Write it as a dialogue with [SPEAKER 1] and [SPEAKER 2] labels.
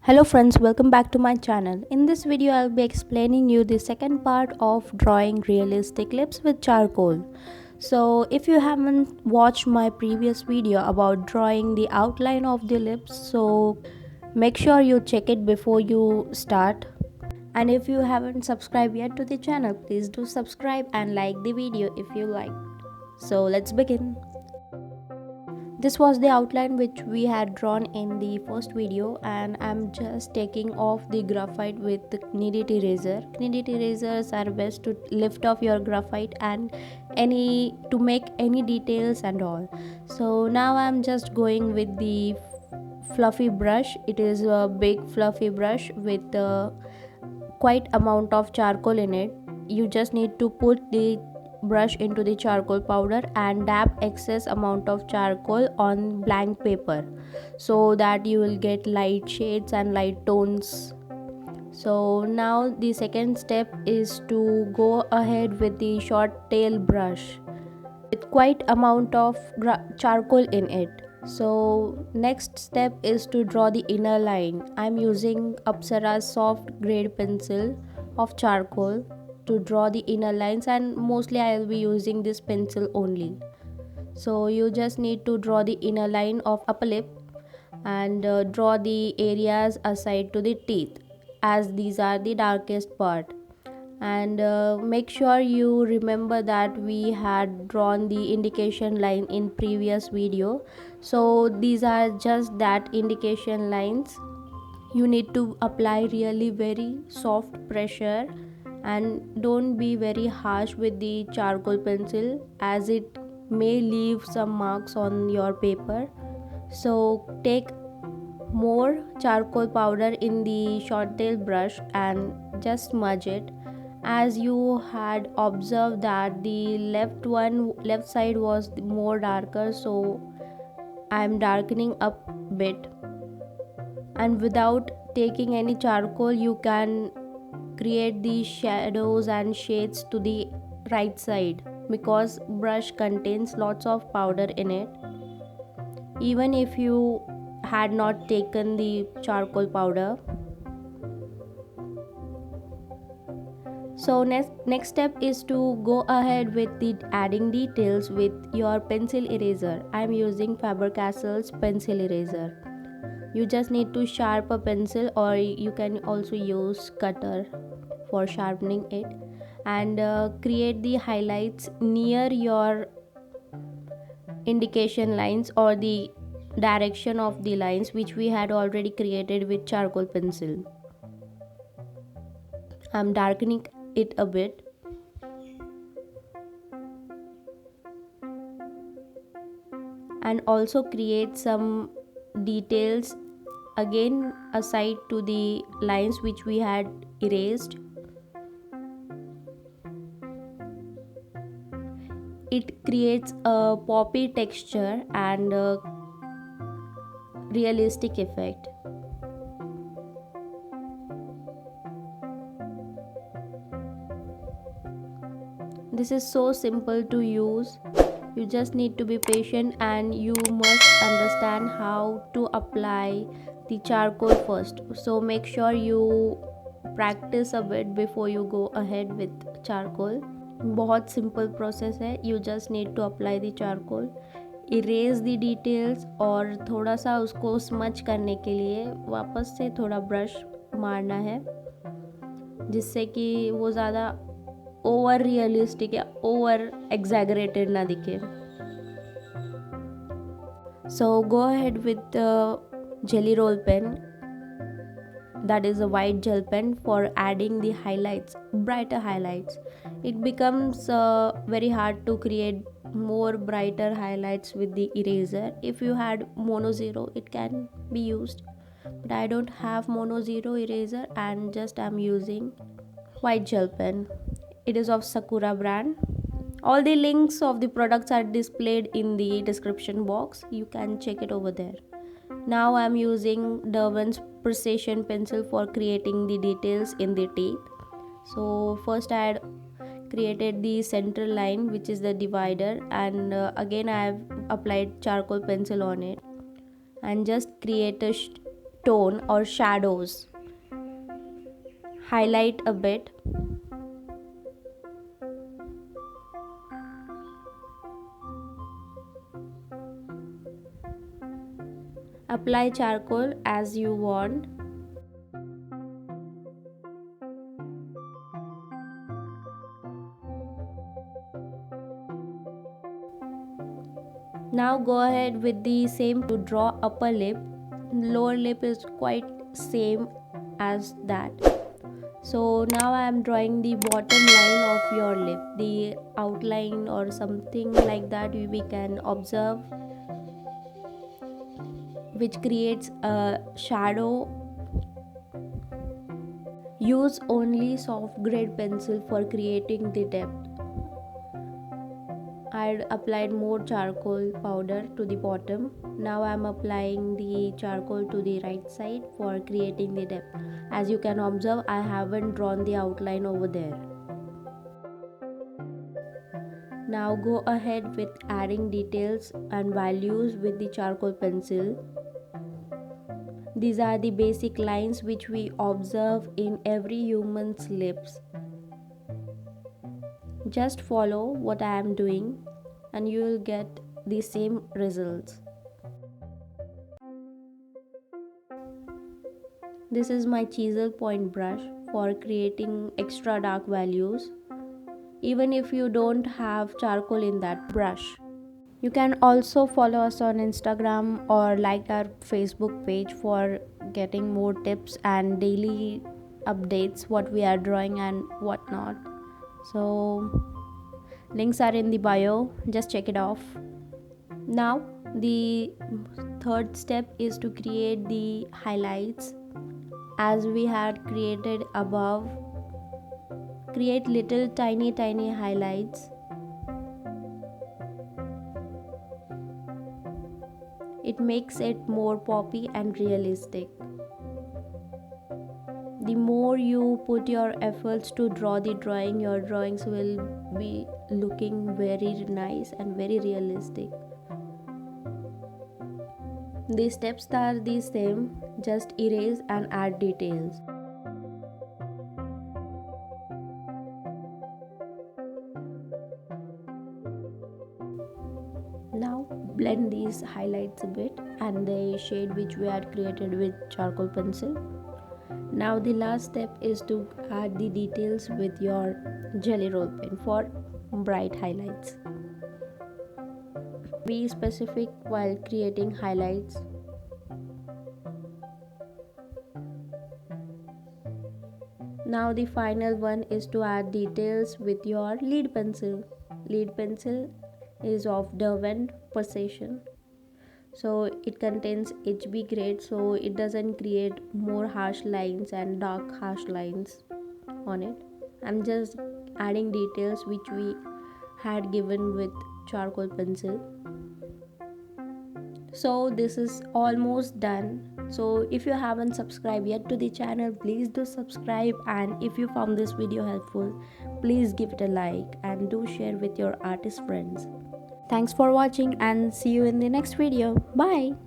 [SPEAKER 1] Hello friends, welcome back to my channel. In this video, I'll be explaining you the second part of drawing realistic lips with charcoal. So if you haven't watched my previous video about drawing the outline of the lips, so make sure you check it before you start. And if you haven't subscribed yet to the channel, please do subscribe and like the video if you like. So let's begin. This was the outline which we had drawn in the first video, and I'm just taking off the graphite with the kneaded eraser. Kneaded erasers are best to lift off your graphite and to make any details and all. So now I'm just going with the fluffy brush. It is a big fluffy brush with quite amount of charcoal in it. You just need to put the brush into the charcoal powder and dab excess amount of charcoal on blank paper so that you will get light shades and light tones. So now the second step is to go ahead with the short tail brush with quite amount of charcoal in it. So next step is to draw the inner line. I'm using Apsara's soft grade pencil of charcoal to draw the inner lines, and mostly I'll be using this pencil only. So you just need to draw the inner line of upper lip and draw the areas aside to the teeth, as these are the darkest part. And make sure you remember that we had drawn the indication line in previous video, so these are just that indication lines. You need to apply really very soft pressure and don't be very harsh with the charcoal pencil, as it may leave some marks on your paper. So take more charcoal powder in the short tail brush and just smudge it. As you had observed that the left side was more darker, so I am darkening up bit. And without taking any charcoal, you can create the shadows and shades to the right side, because brush contains lots of powder in it, even if you had not taken the charcoal powder. So next step is to go ahead with the adding details with your pencil eraser. I'm using Faber-Castell's pencil eraser. You just need to sharpen a pencil, or you can also use cutter for sharpening it, and create the highlights near your indication lines or the direction of the lines which we had already created with charcoal pencil. I'm darkening it a bit. And also create some details again aside to the lines which we had erased. It creates a poppy texture and a realistic effect. This is so simple to use. You just need to be patient, and you must understand how to apply the charcoal first. So make sure you practice a bit before you go ahead with charcoal. बहुत simple process है. You just need to apply the charcoal, erase the details, और थोड़ा सा उसको smudge करने के लिए वापस से थोड़ा ब्रश मारना है, जिससे कि वो ज़्यादा ओवर रियलिस्टिक या ओवर एग्जैगरेटेड ना दिखे. So go ahead with the jelly roll pen, that is a white gel pen, for adding the highlights, brighter highlights. It becomes very hard to create more brighter highlights with the eraser. If you had mono zero, it can be used, but I don't have mono zero eraser, and just I'm using white gel pen. It is of Sakura brand. All the links of the products are displayed in the description box. You can check it over there. Now I'm using Derwent's Precision pencil for creating the details in the teeth. So first I had created the central line, which is the divider, and again I have applied charcoal pencil on it and just create a tone or shadows. Highlight a bit. Apply charcoal as you want. Now go ahead with the same to draw upper lip. Lower lip is quite same as that. So now I am drawing the bottom line of your lip, the outline or something like that we can observe, which creates a shadow. Use only soft grade pencil for creating the depth. I applied more charcoal powder to the bottom. Now I am applying the charcoal to the right side for creating the depth. As you can observe, I haven't drawn the outline over there. Now go ahead with adding details and values with the charcoal pencil. These are the basic lines which we observe in every human's lips. Just follow what I am doing and you will get the same results. This is my chisel point brush for creating extra dark values. Even if you don't have charcoal in that brush. You can also follow us on Instagram or like our Facebook page for getting more tips and daily updates what we are drawing and what not. So links are in the bio, just check it off. Now the third step is to create the highlights. As we had created above, create little tiny highlights. It makes it more poppy and realistic. The more you put your efforts to draw the drawing, your drawings will be looking very nice and very realistic. The steps are the same, just erase and add details. Now blend these highlights a bit and the shade which we had created with charcoal pencil. Now the last step is to add the details with your jelly roll pen for bright highlights. Be specific while creating highlights. Now the final one is to add details with your lead pencil. Lead pencil is of Derwent Precision. So it contains HB grade, so it doesn't create more harsh lines and dark harsh lines on it. I'm just adding details which we had given with charcoal pencil. So this is almost done. So if you haven't subscribed yet to the channel, please do subscribe, and if you found this video helpful, please give it a like and do share with your artist friends. Thanks for watching and see you in the next video. Bye.